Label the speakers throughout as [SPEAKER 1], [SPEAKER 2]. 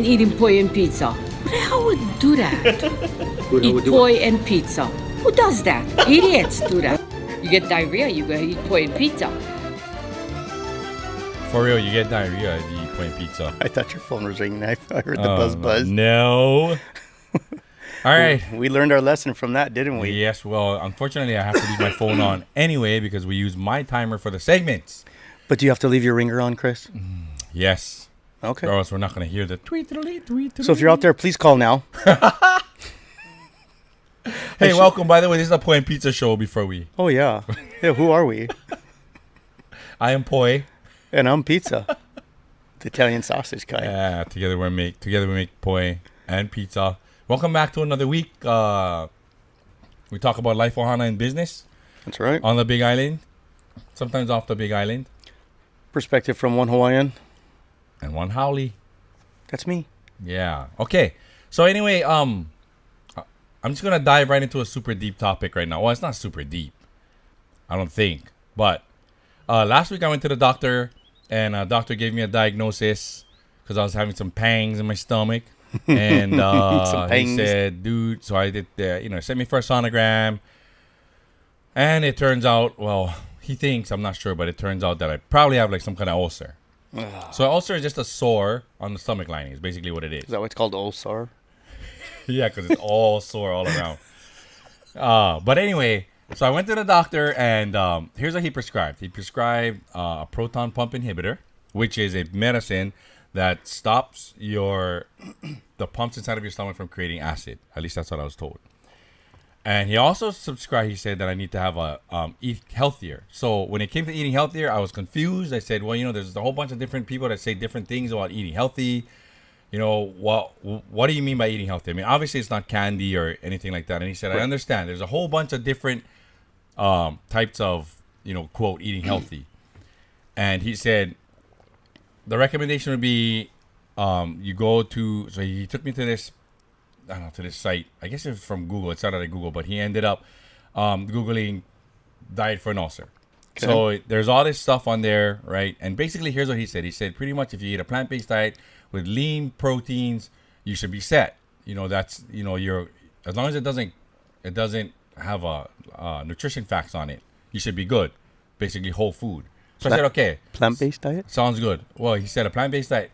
[SPEAKER 1] mean eating poi and pizza? Who the hell would do that? Eat poi and pizza. Who does that? Idiots do that. You get diarrhea, you go eat poi and pizza.
[SPEAKER 2] For real, you get diarrhea if you eat poi and pizza.
[SPEAKER 3] I thought your phone was ringing. I heard the buzz.
[SPEAKER 2] No. All right.
[SPEAKER 3] We learned our lesson from that, didn't we?
[SPEAKER 2] Yes, well, unfortunately, I have to leave my phone on anyway because we use my timer for the segments.
[SPEAKER 3] But do you have to leave your ringer on, Chris?
[SPEAKER 2] Yes.
[SPEAKER 3] Okay.
[SPEAKER 2] Or else we're not going to hear the tweet.
[SPEAKER 3] So if you're out there, please call now.
[SPEAKER 2] Hey, welcome. By the way, this is a Poi and Pizza show before we...
[SPEAKER 3] Oh, yeah. Yeah, who are we?
[SPEAKER 2] I am Poi.
[SPEAKER 3] And I'm Pizza. The Italian sausage guy.
[SPEAKER 2] Yeah, together we make Poi and Pizza. Welcome back to another week. We talk about life, ohana, and business.
[SPEAKER 3] That's right.
[SPEAKER 2] On the Big Island. Sometimes off the Big Island.
[SPEAKER 3] Perspective from one Hawaiian.
[SPEAKER 2] And one Howley.
[SPEAKER 3] That's me.
[SPEAKER 2] Yeah. Okay. So anyway, I'm just going to dive right into a super deep topic right now. Well, it's not super deep. I don't think. But last week I went to the doctor and a doctor gave me a diagnosis because I was having some pangs in my stomach. And he said, dude, so I did, sent me for a sonogram. And it turns out, well, he thinks, I'm not sure, but it turns out that I probably have like some kind of ulcer. So an ulcer is just a sore on the stomach lining is basically what it is.
[SPEAKER 3] Is that what it's called, ulcer?
[SPEAKER 2] Yeah, because it's all sore all around. But anyway, so I went to the doctor and here's what he prescribed. He prescribed a proton pump inhibitor, which is a medicine that stops the pumps inside of your stomach from creating acid. At least that's what I was told. And he also he said that I need to have eat healthier. So when it came to eating healthier, I was confused. I said, well, there's a whole bunch of different people that say different things about eating healthy. What do you mean by eating healthy? I mean, obviously it's not candy or anything like that. And he said, I understand. There's a whole bunch of different types of, quote, eating healthy. And he said, the recommendation would be you go to, so he took me to this, to this site. I guess it was from Google. It started at Google, but he ended up Googling diet for an ulcer. Okay. So there's all this stuff on there, right? And basically, here's what he said. He said, pretty much if you eat a plant-based diet with lean proteins, you should be set. That's, you're, as long as it doesn't have a nutrition facts on it, you should be good. Basically, whole food. So I said, okay.
[SPEAKER 3] Plant-based diet?
[SPEAKER 2] Sounds good. Well, he said a plant-based diet.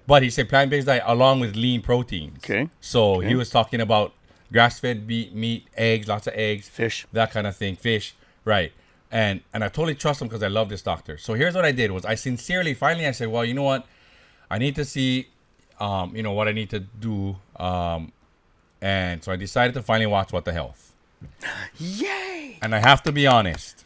[SPEAKER 2] But he said plant-based diet along with lean proteins.
[SPEAKER 3] Okay.
[SPEAKER 2] So he was talking about grass-fed meat, eggs, lots of eggs.
[SPEAKER 3] Fish. That
[SPEAKER 2] kind of thing. Fish. Right. And I totally trust him because I love this doctor. So here's what I did was I finally I said, well, you know what? I need to see, what I need to do. And so I decided to finally watch What the Health.
[SPEAKER 3] Yay!
[SPEAKER 2] And I have to be honest.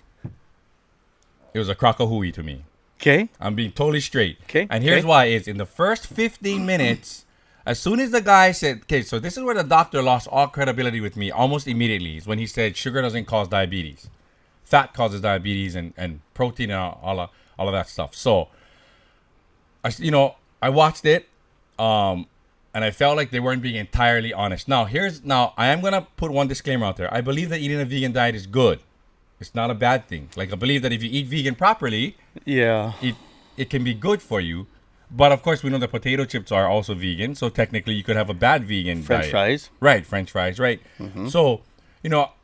[SPEAKER 2] It was a crock-a-hooey to me.
[SPEAKER 3] Okay.
[SPEAKER 2] I'm being totally straight.
[SPEAKER 3] Okay.
[SPEAKER 2] And here's why. Is in the first 15 minutes, as soon as the guy said, okay, so this is where the doctor lost all credibility with me almost immediately, is when he said sugar doesn't cause diabetes. Fat causes diabetes and protein and all of that stuff. So, I watched it and I felt like they weren't being entirely honest. Now, I am going to put one disclaimer out there. I believe that eating a vegan diet is good. It's not a bad thing. Like, I believe that if you eat vegan properly, it can be good for you. But, of course, we know that potato chips are also vegan. So, technically, you could have a bad vegan diet.
[SPEAKER 3] French fries.
[SPEAKER 2] Right, French fries, right.
[SPEAKER 3] Mm-hmm.
[SPEAKER 2] So,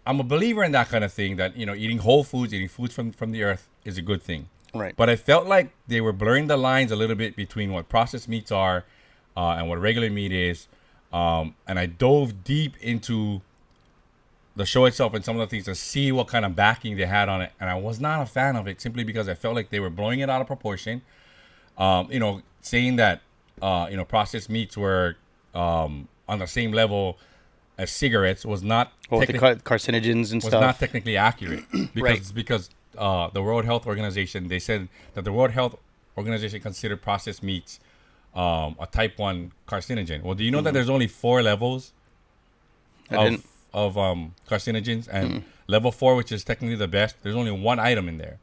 [SPEAKER 2] I'm a believer in that kind of thing, that, eating whole foods, eating foods from the earth is a good thing.
[SPEAKER 3] Right.
[SPEAKER 2] But I felt like they were blurring the lines a little bit between what processed meats are and what regular meat is. And I dove deep into the show itself and some of the things to see what kind of backing they had on it. And I was not a fan of it simply because I felt like they were blowing it out of proportion. Saying that, processed meats were on the same level as cigarettes was not...
[SPEAKER 3] the carcinogens and
[SPEAKER 2] was
[SPEAKER 3] stuff.
[SPEAKER 2] not technically accurate.
[SPEAKER 3] Right.
[SPEAKER 2] Because the World Health Organization, they said that the World Health Organization considered processed meats a type 1 carcinogen. Well, do you know that there's only 4 levels of carcinogens, and level 4, which is technically the best, there's only one item in there.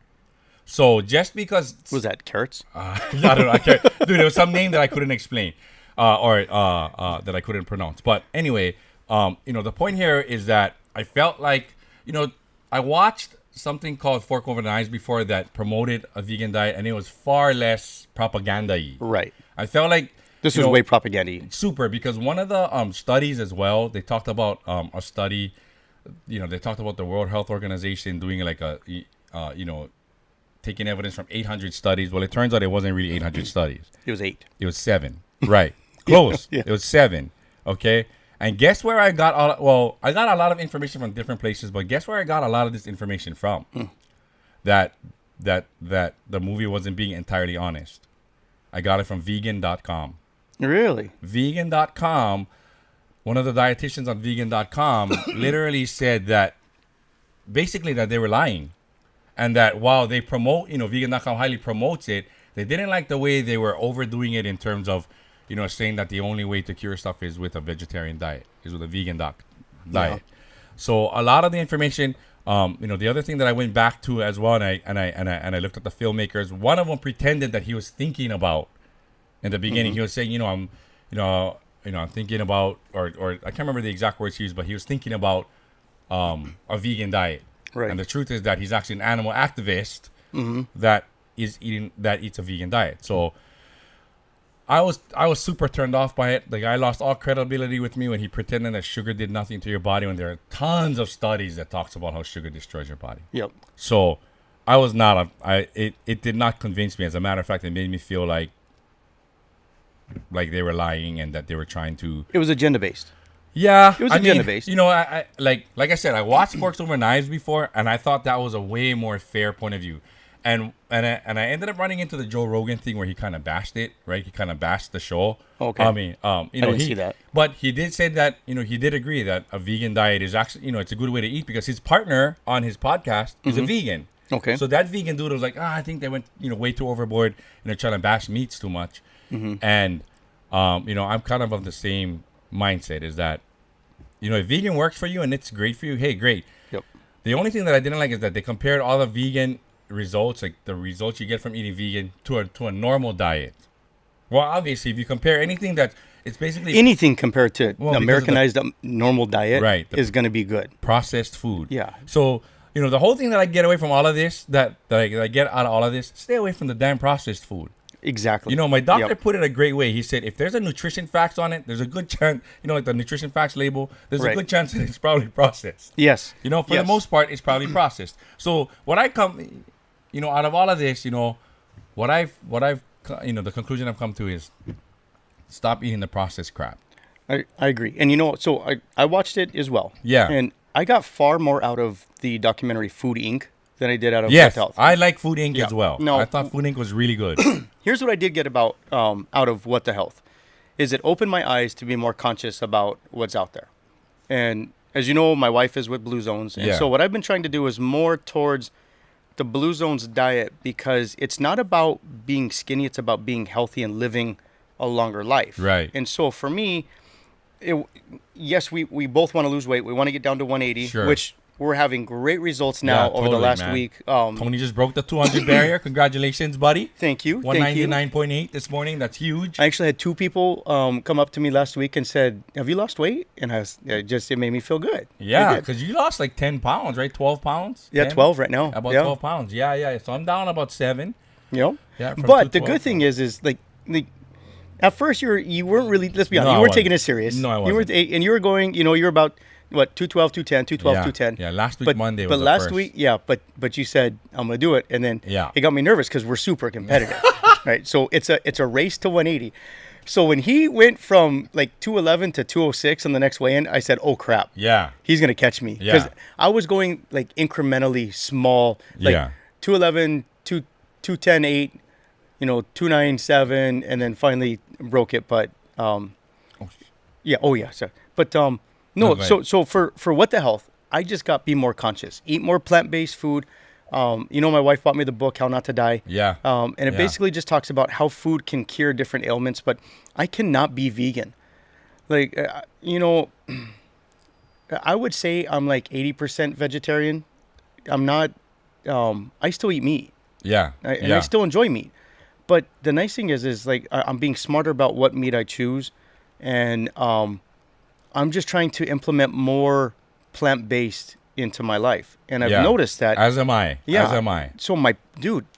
[SPEAKER 2] So just because...
[SPEAKER 3] Was that carrots?
[SPEAKER 2] I don't know. I can't, dude, there was some name that I couldn't explain or that I couldn't pronounce. But anyway, the point here is that I felt like, I watched something called Fork Over Knives before that promoted a vegan diet, and it was far less propaganda-y.
[SPEAKER 3] Right.
[SPEAKER 2] I felt like
[SPEAKER 3] This was way propaganda.
[SPEAKER 2] Super, because one of the studies as well, they talked about a study, they talked about the World Health Organization doing like taking evidence from 800 studies. Well, it turns out it wasn't really 800 studies.
[SPEAKER 3] It was 8.
[SPEAKER 2] It was 7. Right. Close.
[SPEAKER 3] Yeah.
[SPEAKER 2] It was 7. Okay. And guess where I got I got a lot of information from different places, but guess where I got a lot of this information from? That the movie wasn't being entirely honest. I got it from vegan.com.
[SPEAKER 3] Really?
[SPEAKER 2] Vegan.com, one of the dietitians on vegan.com literally said that basically that they were lying. And that while they promote, vegan.com highly promotes it, they didn't like the way they were overdoing it in terms of, saying that the only way to cure stuff is with a vegetarian diet, is with a vegan diet.
[SPEAKER 3] Yeah.
[SPEAKER 2] So a lot of the information, the other thing that I went back to as well, and I looked at the filmmakers. One of them pretended that he was thinking about in the beginning. He was saying, I'm thinking about, or I can't remember the exact words he used, but he was thinking about a vegan diet.
[SPEAKER 3] Right.
[SPEAKER 2] And the truth is that he's actually an animal activist that eats a vegan diet. So I was super turned off by it. The guy lost all credibility with me when he pretended that sugar did nothing to your body, when there are tons of studies that talks about how sugar destroys your body.
[SPEAKER 3] Yep.
[SPEAKER 2] So I was not it did not convince me. As a matter of fact, it made me feel like they were lying and that they were trying to.
[SPEAKER 3] It was agenda based.
[SPEAKER 2] Yeah,
[SPEAKER 3] it was agenda based.
[SPEAKER 2] I like I said, I watched Forks Over Knives before, and I thought that was a way more fair point of view. And I ended up running into the Joe Rogan thing where he kind of bashed it, right? He kind of bashed the show.
[SPEAKER 3] Okay.
[SPEAKER 2] I mean,
[SPEAKER 3] I didn't see that.
[SPEAKER 2] But he did say that, he did agree that a vegan diet is actually, it's a good way to eat, because his partner on his podcast is a vegan.
[SPEAKER 3] Okay.
[SPEAKER 2] So that vegan dude was like, I think they went, way too overboard, and they're trying to bash meats too much. And, I'm kind of the same mindset, is that, if vegan works for you and it's great for you, hey, great.
[SPEAKER 3] Yep.
[SPEAKER 2] The only thing that I didn't like is that they compared all the vegan results, like the results you get from eating vegan, to a normal diet. Well, obviously, if you compare anything that it's basically
[SPEAKER 3] anything compared to
[SPEAKER 2] Well,
[SPEAKER 3] Americanized normal diet,
[SPEAKER 2] Right.
[SPEAKER 3] is going to be good.
[SPEAKER 2] processed food.
[SPEAKER 3] Yeah.
[SPEAKER 2] So, the whole thing that I get away from all of this, that I get out of all of this, stay away from the damn processed food.
[SPEAKER 3] Exactly.
[SPEAKER 2] My doctor
[SPEAKER 3] Yep.
[SPEAKER 2] put it a great way. He said, if there's a nutrition facts on it, there's a good chance, like the nutrition facts label, there's a
[SPEAKER 3] Right.
[SPEAKER 2] good chance that it's probably processed.
[SPEAKER 3] Yes.
[SPEAKER 2] For the
[SPEAKER 3] Yes.
[SPEAKER 2] most part, it's probably processed. So what I come, out of all of this, what I've, the conclusion I've come to is stop eating the processed crap.
[SPEAKER 3] I agree. And so I watched it as well.
[SPEAKER 2] Yeah.
[SPEAKER 3] And I got far more out of the documentary Food Inc. than I did out of
[SPEAKER 2] Yes,
[SPEAKER 3] Gut Health.
[SPEAKER 2] I like Food Inc.
[SPEAKER 3] Yeah.
[SPEAKER 2] as well.
[SPEAKER 3] No.
[SPEAKER 2] I thought Food Inc. was really good.
[SPEAKER 3] Here's what I did get about out of What the Health, is it opened my eyes to be more conscious about what's out there. And as you know, my wife is with Blue Zones. And
[SPEAKER 2] Yeah.
[SPEAKER 3] so what I've been trying to do is more towards the Blue Zones diet, because it's not about being skinny. It's about being healthy and living a longer life.
[SPEAKER 2] Right.
[SPEAKER 3] And so for me, yes, we both want to lose weight. We want to get down to 180,
[SPEAKER 2] Sure.
[SPEAKER 3] which we're having great results now over the
[SPEAKER 2] totally,
[SPEAKER 3] last
[SPEAKER 2] man.
[SPEAKER 3] week.
[SPEAKER 2] Tony just broke the 200 barrier. Congratulations, buddy.
[SPEAKER 3] Thank you. Thank you.
[SPEAKER 2] 199.8 this morning. That's huge.
[SPEAKER 3] I actually had 2 people come up to me last week and said, "Have you lost weight?" And it made me feel good.
[SPEAKER 2] Yeah,
[SPEAKER 3] It did.
[SPEAKER 2] because you lost like 10 pounds, right? 12 pounds?
[SPEAKER 3] Yeah,
[SPEAKER 2] 10?
[SPEAKER 3] 12 right now.
[SPEAKER 2] About
[SPEAKER 3] Yeah.
[SPEAKER 2] 12 pounds. Yeah. So I'm down about 7.
[SPEAKER 3] Yeah.
[SPEAKER 2] Yeah, from
[SPEAKER 3] But the
[SPEAKER 2] 212.
[SPEAKER 3] good thing is like at first you weren't really, let's be honest,
[SPEAKER 2] No,
[SPEAKER 3] you
[SPEAKER 2] I
[SPEAKER 3] weren't
[SPEAKER 2] wasn't.
[SPEAKER 3] taking it serious.
[SPEAKER 2] No, I
[SPEAKER 3] You
[SPEAKER 2] wasn't.
[SPEAKER 3] and you were going, you're about what, 212, 210, 212,
[SPEAKER 2] Yeah.
[SPEAKER 3] 210.
[SPEAKER 2] Yeah, last week
[SPEAKER 3] but,
[SPEAKER 2] Monday was
[SPEAKER 3] But
[SPEAKER 2] the
[SPEAKER 3] last
[SPEAKER 2] first.
[SPEAKER 3] week, but you said I'm gonna do it, and then
[SPEAKER 2] Yeah.
[SPEAKER 3] it got me nervous because we're super competitive, right? So it's a race to 180. So when he went from like 211 to 206 on the next weigh-in, I said, "Oh crap,
[SPEAKER 2] Yeah.
[SPEAKER 3] he's gonna catch me," because
[SPEAKER 2] Yeah.
[SPEAKER 3] I was going like incrementally small, like
[SPEAKER 2] Yeah.
[SPEAKER 3] 211, 210, 8, 297, and then finally broke it. But yeah, oh yeah, so but no,
[SPEAKER 2] No, go ahead.
[SPEAKER 3] so for What the Health, I just got be more conscious, eat more plant-based food. My wife bought me the book How Not to Die.
[SPEAKER 2] Yeah.
[SPEAKER 3] And it
[SPEAKER 2] Yeah.
[SPEAKER 3] basically just talks about how food can cure different ailments, but I cannot be vegan. Like, I would say I'm like 80% vegetarian. I'm not, I still eat meat.
[SPEAKER 2] Yeah.
[SPEAKER 3] And I still enjoy meat. But the nice thing is like I'm being smarter about what meat I choose, and I'm just trying to implement more plant-based into my life. And I've noticed that.
[SPEAKER 2] As am I.
[SPEAKER 3] Yeah.
[SPEAKER 2] As am I.
[SPEAKER 3] So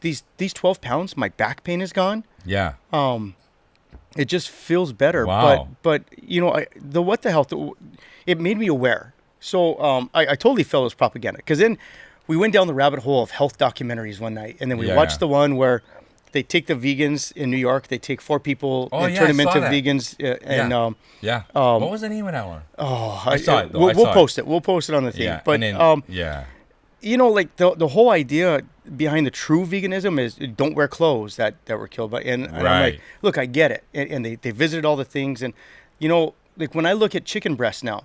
[SPEAKER 3] these 12 pounds, my back pain is gone.
[SPEAKER 2] Yeah.
[SPEAKER 3] It just feels better.
[SPEAKER 2] Wow.
[SPEAKER 3] But you know, the what the health, it made me aware. So I totally felt it was propaganda, because then we went down the rabbit hole of health documentaries one night, and then we watched the one where they take the vegans in New York. They take 4 people and turn them into vegans.
[SPEAKER 2] What was the name of that one?
[SPEAKER 3] Oh,
[SPEAKER 2] I saw it. Though.
[SPEAKER 3] We'll post it. We'll post it on the thing.
[SPEAKER 2] Yeah.
[SPEAKER 3] But you know, like the whole idea behind the true veganism is don't wear clothes that were killed by. And I'm like, look, I get it. And they visited all the things, and you know, like when I look at chicken breasts now,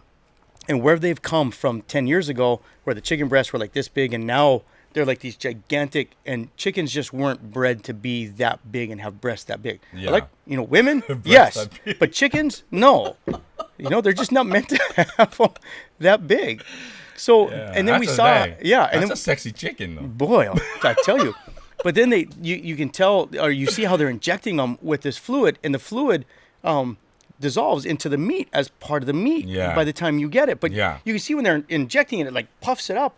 [SPEAKER 3] and where they've come from 10 years ago, where the chicken breasts were like this big, and now they're like these gigantic, and chickens just weren't bred to be that big and have breasts that big.
[SPEAKER 2] Yeah.
[SPEAKER 3] Like, you know, women, yes, but chickens, no. You know, they're just not meant to have them that big. So, and then we saw, and
[SPEAKER 2] that's
[SPEAKER 3] then
[SPEAKER 2] a sexy chicken, though.
[SPEAKER 3] Boy, I tell you. But then you can tell, or you see how they're injecting them with this fluid, and the fluid dissolves into the meat as part of the meat by the time you get it. But you can see when they're injecting it, it like puffs it up.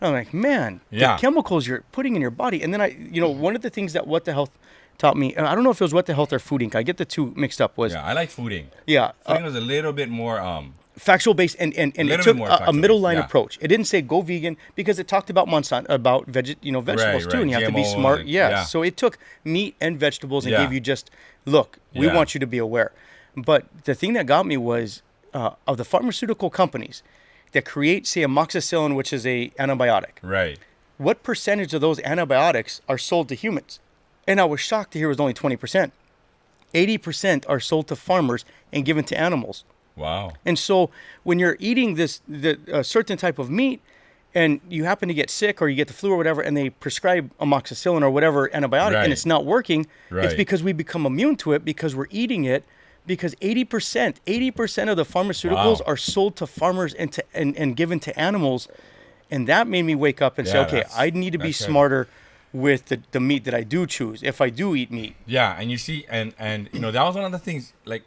[SPEAKER 3] I'm like, man, the chemicals you're putting in your body. And then one of the things that What the Health taught me, I don't know if it was What the Health or Food Inc. I get the two mixed up. Was
[SPEAKER 2] I like Food Inc.
[SPEAKER 3] Food
[SPEAKER 2] Inc. was a little bit more
[SPEAKER 3] factual based, and it took a middle line approach. It didn't say go vegan, because it talked about Monsanto, about vegetables too, and you have to be smart. So it took meat and vegetables and gave you just, look, we want you to be aware. But the thing that got me was of the pharmaceutical companies that create, say, amoxicillin, which is a antibiotic.
[SPEAKER 2] Right.
[SPEAKER 3] What percentage of those antibiotics are sold to humans? And I was shocked to hear it was only 20%. 80% are sold to farmers and given to animals.
[SPEAKER 2] Wow.
[SPEAKER 3] And so when you're eating a certain type of meat, and you happen to get sick or you get the flu or whatever, and they prescribe amoxicillin or whatever antibiotic, and it's not working, it's because we become immune to it because we're eating it. Because 80% of the pharmaceuticals are sold to farmers and given to animals. And that made me wake up and say, okay, I need to be smarter with the meat that I do choose, if I do eat meat.
[SPEAKER 2] Yeah, and you see, and you know, that was one of the things, like,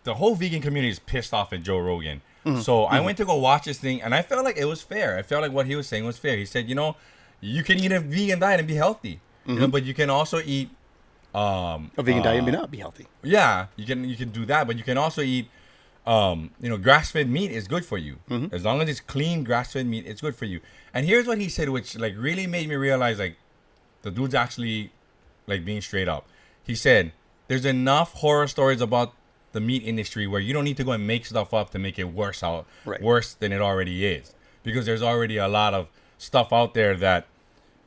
[SPEAKER 2] the whole vegan community is pissed off at Joe Rogan. So I went to go watch this thing, and I felt like it was fair. I felt like what he was saying was fair. He said, you know, you can eat a vegan diet and be healthy, you know, but you can also eat
[SPEAKER 3] a vegan diet may not be healthy.
[SPEAKER 2] Yeah, you can do that, but you can also eat grass-fed meat is good for you. As long as it's clean grass-fed meat, it's good for you. And here's what he said, which like really made me realize like the dude's actually like being straight up. He said there's enough horror stories about the meat industry where you don't need to go and make stuff up to make it worse than it already is, because there's already a lot of stuff out there that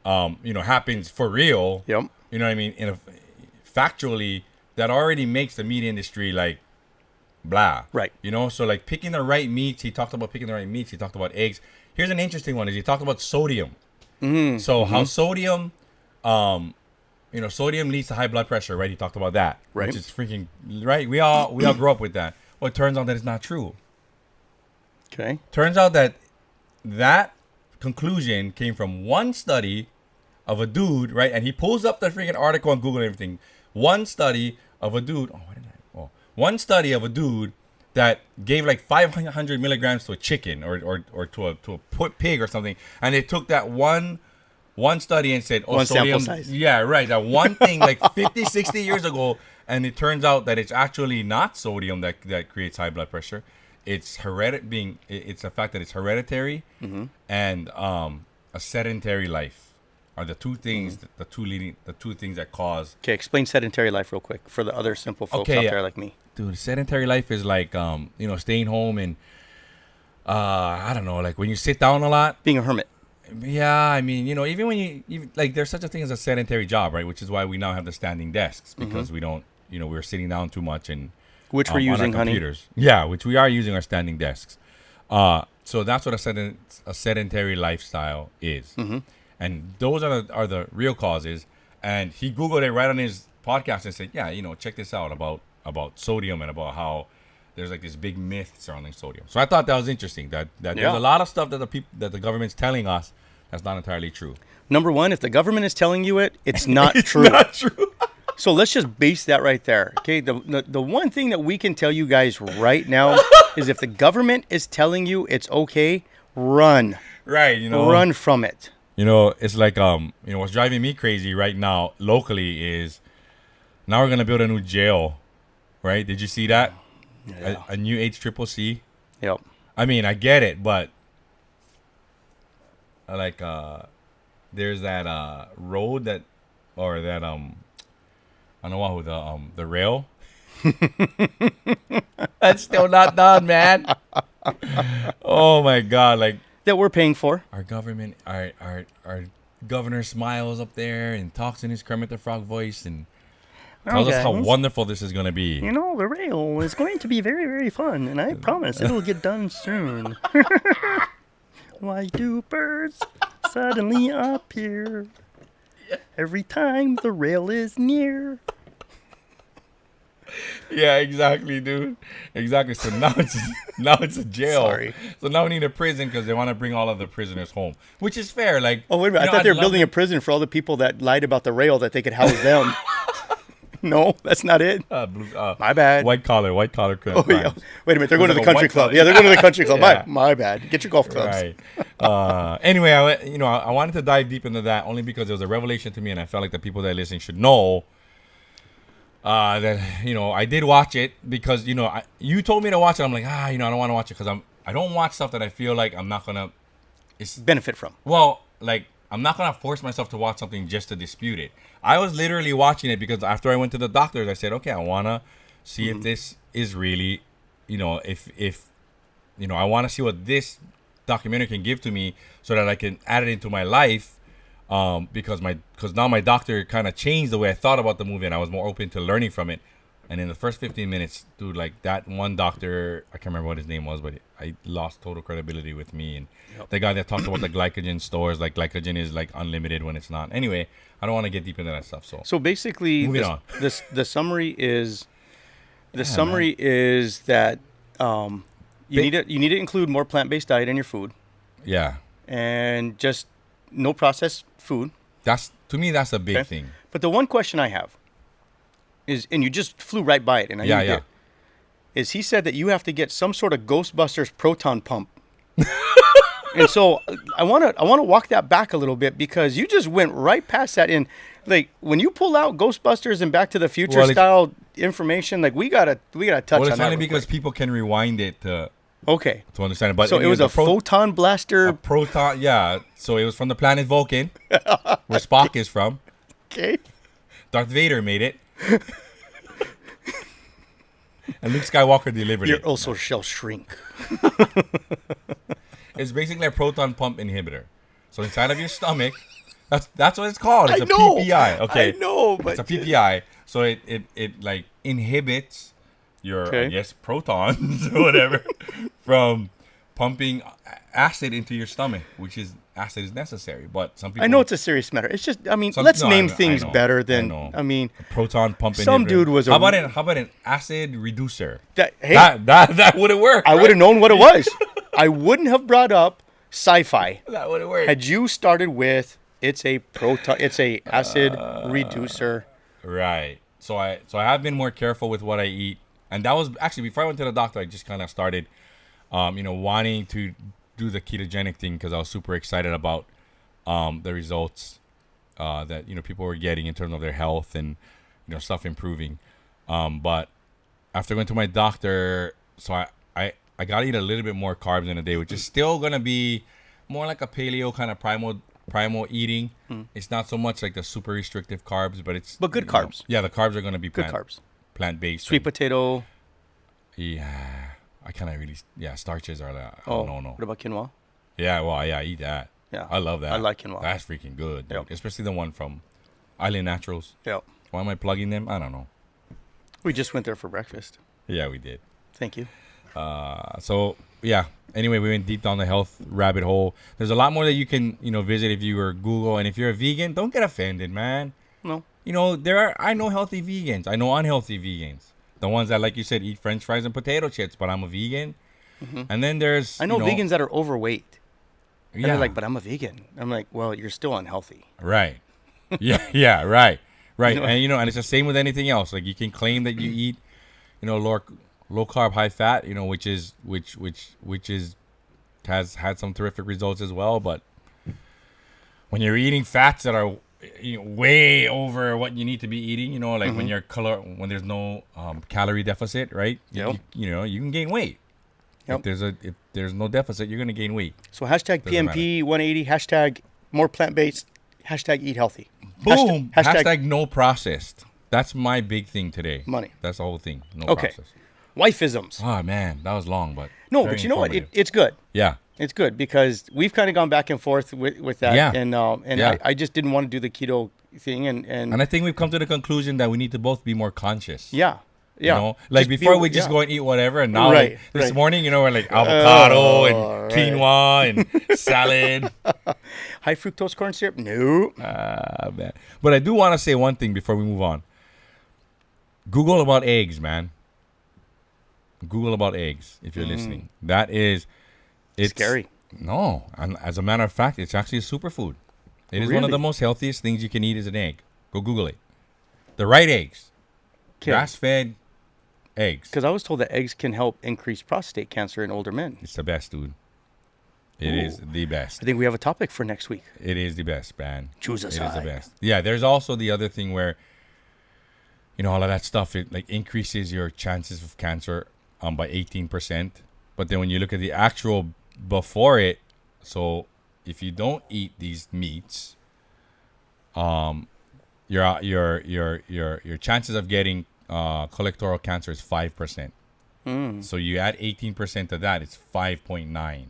[SPEAKER 2] happens for real.
[SPEAKER 3] Yep.
[SPEAKER 2] You know what I mean? Factually, that already makes the meat industry like blah.
[SPEAKER 3] Right.
[SPEAKER 2] You know, so like picking the right meats. He talked about picking the right meats. He talked about eggs. Here's an interesting one: is he talked about sodium. So how sodium, sodium leads to high blood pressure, right? He talked about that,
[SPEAKER 3] right?
[SPEAKER 2] Which is freaking right. We all grew up with that. Well, it turns out that it's not true.
[SPEAKER 3] Okay.
[SPEAKER 2] Turns out that conclusion came from one study of a dude, right? And he pulls up the freaking article on Google and everything. One study of a dude. One study of a dude that gave like 500 milligrams to a chicken or to a pig or something, and they took that one study and said,
[SPEAKER 3] one
[SPEAKER 2] sodium,
[SPEAKER 3] sample size.
[SPEAKER 2] Yeah, right. That one thing like 50, 60 years ago, and it turns out that it's actually not sodium that creates high blood pressure. It's it's the fact that it's hereditary and a sedentary life. Are the two things, the two things that cause.
[SPEAKER 3] Okay, explain sedentary life real quick for the other simple folks out there like me.
[SPEAKER 2] Dude, sedentary life is like, staying home and, I don't know, like when you sit down a lot.
[SPEAKER 3] Being a hermit.
[SPEAKER 2] Yeah, I mean, even when like there's such a thing as a sedentary job, right? Which is why we now have the standing desks, because we don't, we're sitting down too much and.
[SPEAKER 3] Which we're using, honey.
[SPEAKER 2] Yeah, which we are using our standing desks. So that's what a sedentary lifestyle is. And those are the real causes. And he Googled it right on his podcast and said, yeah, check this out about sodium and about how there's like this big myth surrounding sodium. So I thought that was interesting, that there's a lot of stuff that the government's telling us that's not entirely true.
[SPEAKER 3] Number one, if the government is telling you it's not true.
[SPEAKER 2] Not true.
[SPEAKER 3] So let's just base that right there. Okay, the one thing that we can tell you guys right now is if the government is telling you it's okay, run.
[SPEAKER 2] Right,
[SPEAKER 3] Run from it.
[SPEAKER 2] It's like what's driving me crazy right now locally is now we're gonna build a new jail right? Did you see that?
[SPEAKER 3] Yeah.
[SPEAKER 2] A new HCCC.
[SPEAKER 3] Yep.
[SPEAKER 2] I mean, I get it, but like there's that road that or that I don't know who the rail. That's still not done, man. Oh my god, like
[SPEAKER 3] That we're paying for.
[SPEAKER 2] our government, our governor smiles up there and talks in his Kermit the Frog voice and tells us how
[SPEAKER 3] guys,
[SPEAKER 2] wonderful this is gonna be.
[SPEAKER 3] You know, the rail is going to be very, very fun, and I promise it'll get done soon. Why do birds suddenly appear every time the rail is near?
[SPEAKER 2] Yeah, exactly, dude. Exactly. So now it's a jail.
[SPEAKER 3] Sorry.
[SPEAKER 2] So now we need a prison because they want to bring all of the prisoners home, which is fair. Like,
[SPEAKER 3] Oh, wait a minute. I thought they were building a prison for all the people that lied about the rail that they could house them. No, that's not it. My bad.
[SPEAKER 2] White collar crime.
[SPEAKER 3] Oh, yeah. Wait a minute. They're going to the
[SPEAKER 2] like a
[SPEAKER 3] country
[SPEAKER 2] white
[SPEAKER 3] club.
[SPEAKER 2] collar-
[SPEAKER 3] Yeah, they're going to the country club.
[SPEAKER 2] Yeah.
[SPEAKER 3] My bad. Get your golf clubs.
[SPEAKER 2] Right. Anyway, I wanted to dive deep into that only because it was a revelation to me, and I felt like the people that are listening should know that I did watch it because you told me to watch it. I'm like I don't want to watch it because I don't watch stuff that I feel like I'm not gonna
[SPEAKER 3] Benefit from.
[SPEAKER 2] well, like I'm not gonna force myself to watch something just to dispute it. I was literally watching it because after I went to the doctors, I said, okay, I wanna see if this is really, if I wanna see what this documentary can give to me so that I can add it into my life. Because now my doctor kind of changed the way I thought about the movie, and I was more open to learning from it. And in the first 15 minutes, dude, like that one doctor, I can't remember what his name was, but I lost total credibility with me. And the guy that talked about the glycogen stores, like glycogen is like unlimited when it's not. Anyway, I don't want to get deep into that stuff. So
[SPEAKER 3] basically,
[SPEAKER 2] moving on.
[SPEAKER 3] the summary is is that you need to include more plant-based diet in your food,
[SPEAKER 2] Yeah,
[SPEAKER 3] and just no processed food.
[SPEAKER 2] to me that's a big thing.
[SPEAKER 3] But the one question I have is, and you just flew right by it, and I knew you did, is he said that you have to get some sort of Ghostbusters proton pump. And so I want to walk that back a little bit because you just went right past that. And like when you pull out Ghostbusters and Back to the Future style information, like we gotta touch on that.
[SPEAKER 2] Well, it's only because people can rewind it to understand it. But
[SPEAKER 3] so it was a photon blaster.
[SPEAKER 2] A proton, yeah. So it was from the planet Vulcan, where Spock is from.
[SPEAKER 3] Okay.
[SPEAKER 2] Darth Vader made it. And Luke Skywalker delivered it.
[SPEAKER 3] Your also shall shrink.
[SPEAKER 2] It's basically a proton pump inhibitor. So inside of your stomach, that's what it's called. It's
[SPEAKER 3] I
[SPEAKER 2] a
[SPEAKER 3] know.
[SPEAKER 2] PPI. Okay.
[SPEAKER 3] I know, but
[SPEAKER 2] it's a PPI. So it like inhibits your protons or whatever from pumping acid into your stomach, which is acid is necessary. But some people,
[SPEAKER 3] I know it's a serious matter. It's just, let's name things better than,
[SPEAKER 2] a proton pump inhibitor.
[SPEAKER 3] Some dude was
[SPEAKER 2] how about an acid reducer?
[SPEAKER 3] That
[SPEAKER 2] would have worked.
[SPEAKER 3] I would have known what it was. I wouldn't have brought up sci-fi.
[SPEAKER 2] That would have worked.
[SPEAKER 3] Had you started with it's a acid reducer.
[SPEAKER 2] Right. So I have been more careful with what I eat. And that was actually before I went to the doctor. I just kind of started, wanting to do the ketogenic thing because I was super excited about the results that people were getting in terms of their health and stuff improving. But after going to my doctor, so I gotta eat a little bit more carbs in a day, which is still gonna be more like a paleo kind of primal eating. It's not so much like the super restrictive carbs, but
[SPEAKER 3] good carbs.
[SPEAKER 2] Yeah, the carbs are gonna be
[SPEAKER 3] good carbs.
[SPEAKER 2] Plant-based.
[SPEAKER 3] Sweet potato.
[SPEAKER 2] Yeah, I kind of really starches are that.
[SPEAKER 3] Oh,
[SPEAKER 2] no.
[SPEAKER 3] What about quinoa?
[SPEAKER 2] Yeah, well, I eat that.
[SPEAKER 3] Yeah,
[SPEAKER 2] I love that.
[SPEAKER 3] I like quinoa.
[SPEAKER 2] That's freaking good, dude.
[SPEAKER 3] Yep.
[SPEAKER 2] Especially the one from Island Naturals.
[SPEAKER 3] Yep.
[SPEAKER 2] Why am I plugging them? I don't know.
[SPEAKER 3] We just went there for breakfast.
[SPEAKER 2] Yeah, we did.
[SPEAKER 3] Thank you.
[SPEAKER 2] So yeah. Anyway, we went deep down the health rabbit hole. There's a lot more that you can visit if you were Google, and if you're a vegan, don't get offended, man.
[SPEAKER 3] No.
[SPEAKER 2] I know healthy vegans. I know unhealthy vegans. The ones that, like you said, eat French fries and potato chips, but I'm a vegan. Mm-hmm. And then there's
[SPEAKER 3] I know vegans that are overweight.
[SPEAKER 2] Yeah.
[SPEAKER 3] And they're like, but I'm a vegan. I'm like, well, you're still unhealthy.
[SPEAKER 2] Right. Yeah, right. And and it's the same with anything else. Like you can claim that you eat, low carb, high fat, which has had some terrific results as well. But when you're eating fats that are way over what you need to be eating. Like
[SPEAKER 3] Mm-hmm.
[SPEAKER 2] when there's no calorie deficit, right?
[SPEAKER 3] Yep.
[SPEAKER 2] You can gain weight.
[SPEAKER 3] Yep.
[SPEAKER 2] If there's no deficit, you're gonna gain weight.
[SPEAKER 3] So hashtag
[SPEAKER 2] Doesn't
[SPEAKER 3] PNP 180, hashtag more plant-based, hashtag eat healthy.
[SPEAKER 2] Boom. Hashtag no processed. That's my big thing today.
[SPEAKER 3] Money.
[SPEAKER 2] That's the whole thing. No
[SPEAKER 3] Okay.
[SPEAKER 2] processed.
[SPEAKER 3] Wifeisms.
[SPEAKER 2] Oh man, that was long, but
[SPEAKER 3] No,
[SPEAKER 2] very
[SPEAKER 3] but you know what?
[SPEAKER 2] informative.
[SPEAKER 3] It's good.
[SPEAKER 2] Yeah.
[SPEAKER 3] It's good because we've kind of gone back and forth with that.
[SPEAKER 2] Yeah.
[SPEAKER 3] And
[SPEAKER 2] Yeah.
[SPEAKER 3] I just didn't want to do the keto thing.
[SPEAKER 2] And I think we've come to the conclusion that we need to both be more conscious.
[SPEAKER 3] yeah. Yeah.
[SPEAKER 2] You know, like
[SPEAKER 3] Just
[SPEAKER 2] before
[SPEAKER 3] be-
[SPEAKER 2] we just
[SPEAKER 3] yeah.
[SPEAKER 2] go and eat whatever, and now
[SPEAKER 3] Right,
[SPEAKER 2] like, this
[SPEAKER 3] right.
[SPEAKER 2] morning, we're like avocado and
[SPEAKER 3] right.
[SPEAKER 2] quinoa and salad.
[SPEAKER 3] High fructose corn syrup? No.
[SPEAKER 2] Man. But I do want to say one thing before we move on. Google about eggs, man. Google about eggs if you're listening. It's
[SPEAKER 3] Scary.
[SPEAKER 2] No, and as a matter of fact, it's actually a superfood. It is one of
[SPEAKER 3] Really?
[SPEAKER 2] the most healthiest things you can eat is an egg. Go Google it. The right eggs, grass-fed eggs.
[SPEAKER 3] Because I was told that eggs can help increase prostate cancer in older men.
[SPEAKER 2] It's the best, dude. It is the best.
[SPEAKER 3] I think we have a topic for next week.
[SPEAKER 2] It is the best, man.
[SPEAKER 3] Choose a
[SPEAKER 2] It is the
[SPEAKER 3] side.
[SPEAKER 2] best. Yeah, there's also the other thing where, all of that stuff, it like increases your chances of cancer by 18%. But then when you look at the actual before it, so if you don't eat these meats, your chances of getting colorectal cancer is 5%. So you add 18% to that, it's 5.9.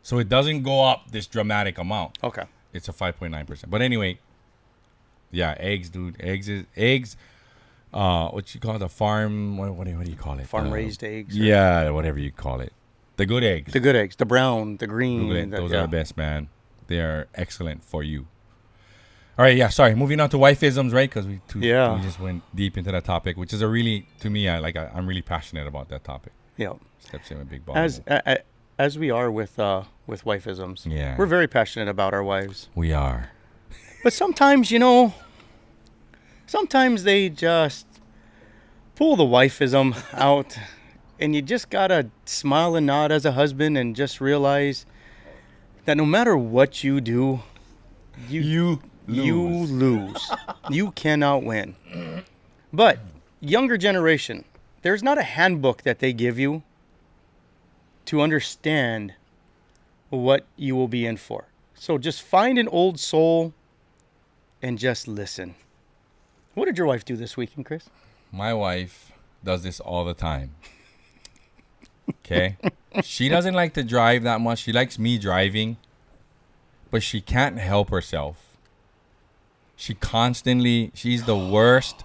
[SPEAKER 2] So it doesn't go up this dramatic amount.
[SPEAKER 3] Okay.
[SPEAKER 2] It's a 5.9%. But anyway, yeah, eggs, dude. Eggs. What you call it? The farm? What do you call it?
[SPEAKER 3] Farm raised eggs. or-
[SPEAKER 2] Yeah, whatever you call it. The good eggs.
[SPEAKER 3] The good eggs. The brown, the green.
[SPEAKER 2] Google it. Those
[SPEAKER 3] yeah.
[SPEAKER 2] are the best, man. They are excellent for you. All right, yeah. Sorry, moving on to wifeisms, right? Because we just went deep into that topic, which is a really, to me, I'm really passionate about that topic.
[SPEAKER 3] Yeah.
[SPEAKER 2] Steps in a big ball.
[SPEAKER 3] As we are with wifeisms.
[SPEAKER 2] Yeah.
[SPEAKER 3] We're very passionate about our wives.
[SPEAKER 2] We are.
[SPEAKER 3] But sometimes, sometimes they just pull the wifeism out, and you just gotta smile and nod as a husband and just realize that no matter what you do, you lose. You cannot win. But younger generation, there's not a handbook that they give you to understand what you will be in for. So just find an old soul and just listen. What did your wife do this weekend, Chris?
[SPEAKER 2] My wife does this all the time. Okay? She doesn't like to drive that much. She likes me driving, but she can't help herself. She's the worst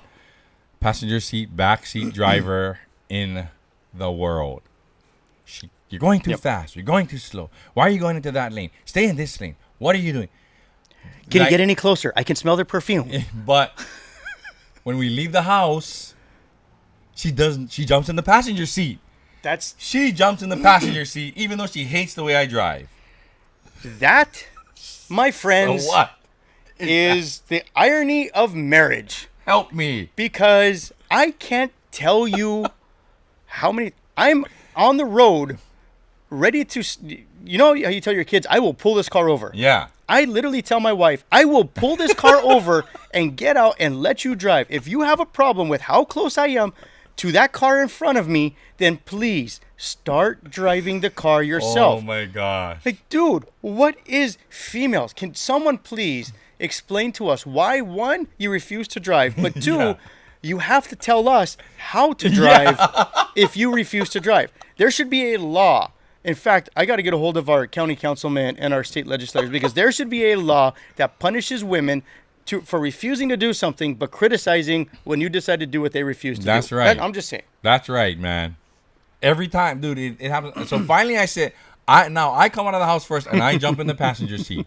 [SPEAKER 2] passenger seat, back seat driver in the world. You're going too fast. You're going too slow. Why are you going into that lane? Stay in this lane. What are you doing?
[SPEAKER 3] Can you get any closer? I can smell their perfume.
[SPEAKER 2] But when we leave the house, she jumps in the passenger seat. She jumps in the passenger seat even though she hates the way I drive.
[SPEAKER 3] That, my friends,
[SPEAKER 2] So what?
[SPEAKER 3] is the irony of marriage.
[SPEAKER 2] Help me.
[SPEAKER 3] Because I can't tell you how many... I'm on the road ready to... You know how you tell your kids, I will pull this car over.
[SPEAKER 2] Yeah.
[SPEAKER 3] I literally tell my wife, I will pull this car over and get out and let you drive. If you have a problem with how close I am to that car in front of me, then please start driving the car yourself.
[SPEAKER 2] Oh my gosh.
[SPEAKER 3] Like, dude, what is females? Can someone please explain to us why, one, you refuse to drive, but two,
[SPEAKER 2] Yeah.
[SPEAKER 3] you have to tell us how to drive if you refuse to drive. There should be a law. In fact, I got to get a hold of our county councilman and our state legislators because there should be a law that punishes women for refusing to do something but criticizing when you decide to do what they refuse to do.
[SPEAKER 2] That's right.
[SPEAKER 3] I'm just saying.
[SPEAKER 2] That's right, man. Every time, dude, it happens. So finally I said, I come out of the house first and I jump in the passenger seat.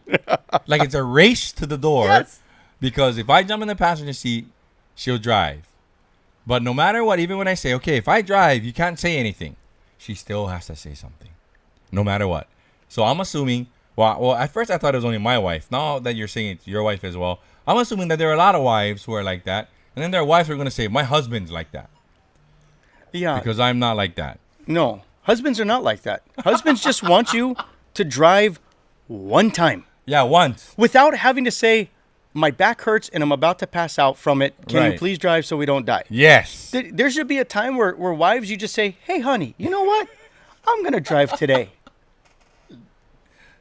[SPEAKER 2] Like it's a race to the door.
[SPEAKER 3] Yes.
[SPEAKER 2] Because if I jump in the passenger seat, she'll drive. But no matter what, even when I say, okay, if I drive, you can't say anything, she still has to say something. No matter what. So I'm assuming, well, at first I thought it was only my wife. Now that you're saying it's your wife as well, I'm assuming that there are a lot of wives who are like that. And then there are wives who are going to say, my husband's like that.
[SPEAKER 3] Yeah.
[SPEAKER 2] Because I'm not like that.
[SPEAKER 3] No, husbands are not like that. Husbands just want you to drive one time
[SPEAKER 2] Yeah, once.
[SPEAKER 3] without having to say, my back hurts and I'm about to pass out from it. Can you please drive so we don't die?
[SPEAKER 2] Yes.
[SPEAKER 3] There should be a time where wives, you just say, hey, honey, you know what? I'm going to drive today.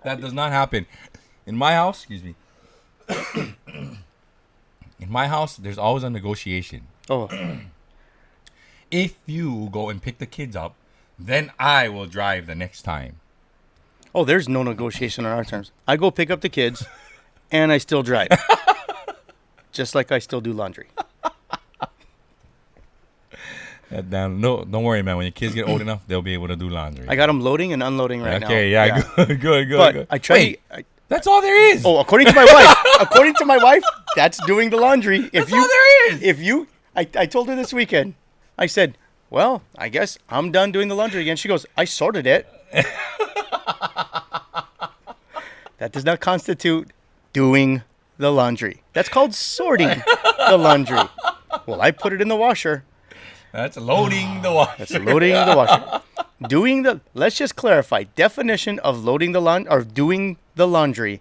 [SPEAKER 2] That does not happen. In my house, excuse me. In my house, there's always a negotiation.
[SPEAKER 3] Oh.
[SPEAKER 2] If you go and pick the kids up, then I will drive the next time.
[SPEAKER 3] Oh, there's no negotiation on our terms. I go pick up the kids, and I still drive. Just like I still do laundry.
[SPEAKER 2] No, don't worry, man. When your kids get old enough, they'll be able to do laundry.
[SPEAKER 3] I got them loading and unloading right now.
[SPEAKER 2] Okay, yeah. Good.
[SPEAKER 3] But I try.
[SPEAKER 2] That's all there is.
[SPEAKER 3] Oh, according to my wife, that's doing the laundry.
[SPEAKER 2] That's all there is.
[SPEAKER 3] I told her this weekend. I said, well, I guess I'm done doing the laundry again. She goes, I sorted it. That does not constitute doing the laundry. That's called sorting the laundry. Well, I put it in the washer.
[SPEAKER 2] That's loading the washer.
[SPEAKER 3] That's loading the washer. Let's just clarify. Definition of loading the laundry or doing the laundry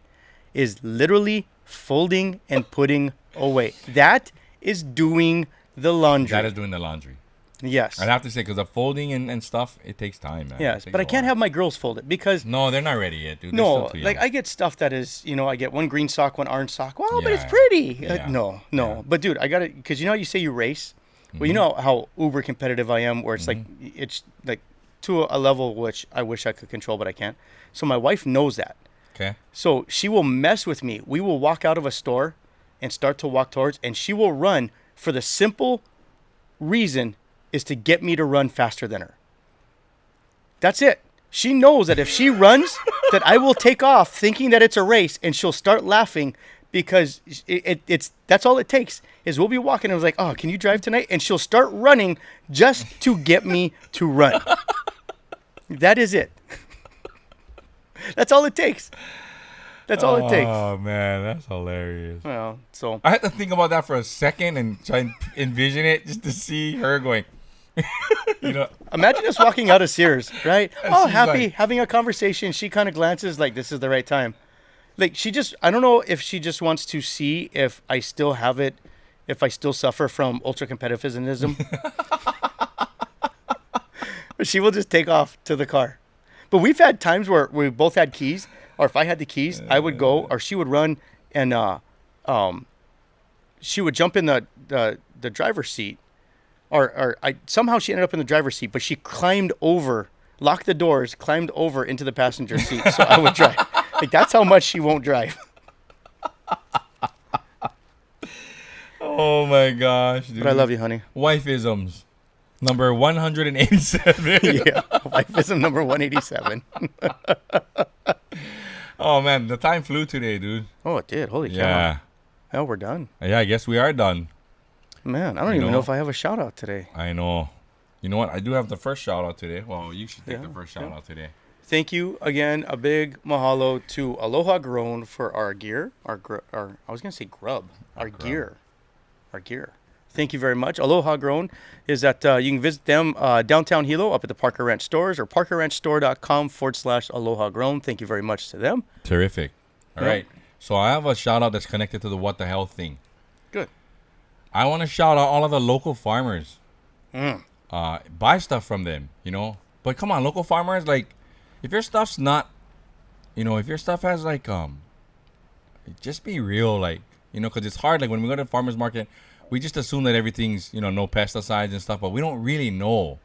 [SPEAKER 3] is literally folding and putting away. That is doing the laundry.
[SPEAKER 2] That is doing the laundry.
[SPEAKER 3] Yes.
[SPEAKER 2] I'd have to say, because the folding and stuff, it takes time, man.
[SPEAKER 3] Yes, but I can't have my girls fold it because...
[SPEAKER 2] No, they're not ready yet, dude.
[SPEAKER 3] No, like I get stuff that is, I get one green sock, one orange sock. Well, but it's pretty.
[SPEAKER 2] Yeah.
[SPEAKER 3] No. Yeah. But dude, I got it, because you say you race? Mm-hmm. Well, you know how uber competitive I am, where it's it's like to a level which I wish I could control, but I can't. So my wife knows that.
[SPEAKER 2] Okay.
[SPEAKER 3] So she will mess with me. We will walk out of a store and start to walk towards, and she will run for the simple reason is to get me to run faster than her. That's it. She knows that if she runs, that I will take off thinking that it's a race, and she'll start laughing because it's that's all it takes is we'll be walking and I was like, oh, can you drive tonight? And she'll start running just to get me to run. That is it. That's all it takes. That's all it takes.
[SPEAKER 2] Oh, man, that's hilarious.
[SPEAKER 3] Well, so
[SPEAKER 2] I had to think about that for a second and try and envision it just to see her going.
[SPEAKER 3] Imagine us walking out of Sears, right?
[SPEAKER 2] And
[SPEAKER 3] Oh,
[SPEAKER 2] she's
[SPEAKER 3] happy,
[SPEAKER 2] like,
[SPEAKER 3] having a conversation. She kind of glances like this is the right time. Like I don't know if she just wants to see if I still have it, if I still suffer from ultra competitivism. But she will just take off to the car. But we've had times where we both had keys, or if I had the keys, I would go, or she would run and she would jump in the driver's seat. Or somehow she ended up in the driver's seat, but she climbed over, locked the doors, climbed over into the passenger seat so I would drive. Like, that's how much she won't drive.
[SPEAKER 2] Oh, my gosh, dude.
[SPEAKER 3] But I love you, honey.
[SPEAKER 2] Wife-isms. Number 187.
[SPEAKER 3] Yeah, wife-ism number 187.
[SPEAKER 2] Oh, man, the time flew today, dude.
[SPEAKER 3] Oh, it did. Holy cow.
[SPEAKER 2] Yeah.
[SPEAKER 3] Oh, we're done.
[SPEAKER 2] Yeah, I guess we are done.
[SPEAKER 3] Man, I don't even know if I have a shout out today.
[SPEAKER 2] I know. You know what? I do have the first shout out today. Well, you should take the first shout out today.
[SPEAKER 3] Thank you again. A big mahalo to Aloha Grown for our gear. I was going to say grub. Our gear. Thank you very much. Aloha Grown is that you can visit them downtown Hilo up at the Parker Ranch stores or parkerranchstore.com/Aloha Grown. Thank you very much to them.
[SPEAKER 2] Terrific. All right. So I have a shout out that's connected to the What the Hell thing.
[SPEAKER 3] Good.
[SPEAKER 2] I want to shout out all of the local farmers. Buy stuff from them, But come on, local farmers, like, if your stuff's not, if your stuff has, like, just be real, like, because it's hard. Like, when we go to the farmer's market, we just assume that everything's, no pesticides and stuff, but we don't really know.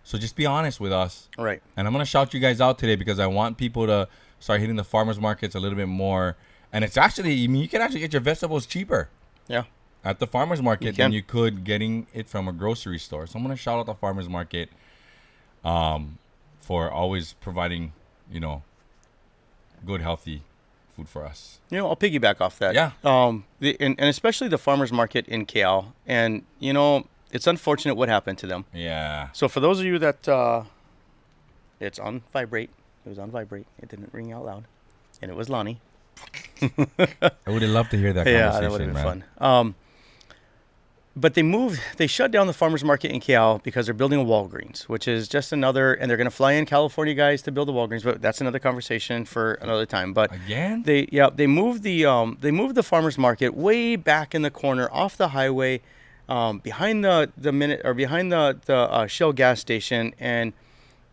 [SPEAKER 2] So just be honest with us.
[SPEAKER 3] Right.
[SPEAKER 2] And I'm going to shout you guys out today because I want people to start hitting the farmer's markets a little bit more. And it's actually, you can actually get your vegetables cheaper.
[SPEAKER 3] Yeah.
[SPEAKER 2] At the farmer's market than you could getting it from a grocery store. So I'm going to shout out the farmer's market for always providing, good, healthy food for us.
[SPEAKER 3] I'll piggyback off that.
[SPEAKER 2] Yeah.
[SPEAKER 3] And especially the farmer's market in KL. And, it's unfortunate what happened to them.
[SPEAKER 2] Yeah.
[SPEAKER 3] So for those of you that it's on vibrate. It was on vibrate. It didn't ring out loud. And it was Lonnie.
[SPEAKER 2] I would have loved to hear that conversation,
[SPEAKER 3] that would have been fun. But they shut down the farmers market in Cal because they're building a Walgreens, which is just another, and they're going to fly in California guys to build a Walgreens, but that's another conversation for another time. But
[SPEAKER 2] again,
[SPEAKER 3] they moved the farmers market way back in the corner off the highway, behind the Shell gas station, and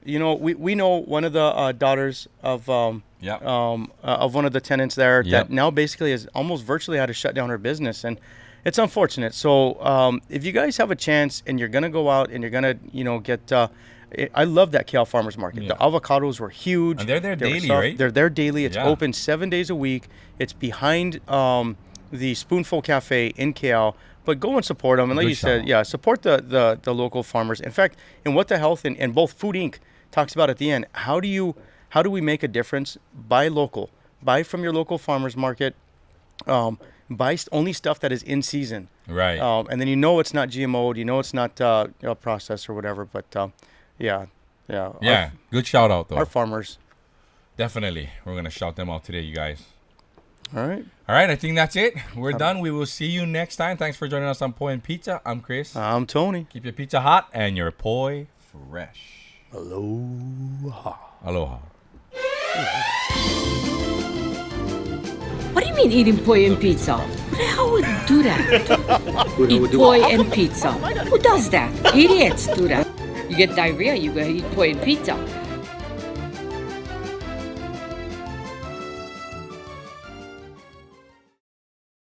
[SPEAKER 3] we know one of the daughters of one of the tenants there that now basically has almost virtually had to shut down her business, and it's unfortunate. So if you guys have a chance and you're gonna go out and you're gonna get I love that Cal Farmers Market. The avocados were huge.
[SPEAKER 2] And they're there daily, right?
[SPEAKER 3] They're there daily. It's open 7 days a week. It's behind the Spoonful Cafe in Cal. But go and support them. And like you said, support the local farmers. In fact, in What the Health and both Food Inc. talks about at the end, how do we make a difference? Buy local. Buy from your local farmers market. Buy only stuff that is in season.
[SPEAKER 2] Right.
[SPEAKER 3] And then it's not GMO'd, it's not processed or whatever. But yeah.
[SPEAKER 2] Good shout out though.
[SPEAKER 3] Our farmers.
[SPEAKER 2] Definitely. We're going to shout them out today, you guys.
[SPEAKER 3] All right.
[SPEAKER 2] I think that's it. We're done. We will see you next time. Thanks for joining us on Poi and Pizza. I'm Chris.
[SPEAKER 3] I'm Tony.
[SPEAKER 2] Keep your pizza hot and your poi fresh.
[SPEAKER 3] Aloha.
[SPEAKER 2] Aloha.
[SPEAKER 1] What do you mean eating poi and pizza? Who the hell would do that? Eat poi and pizza. Who does that? Idiots do that. You get diarrhea, you go eat poi and pizza.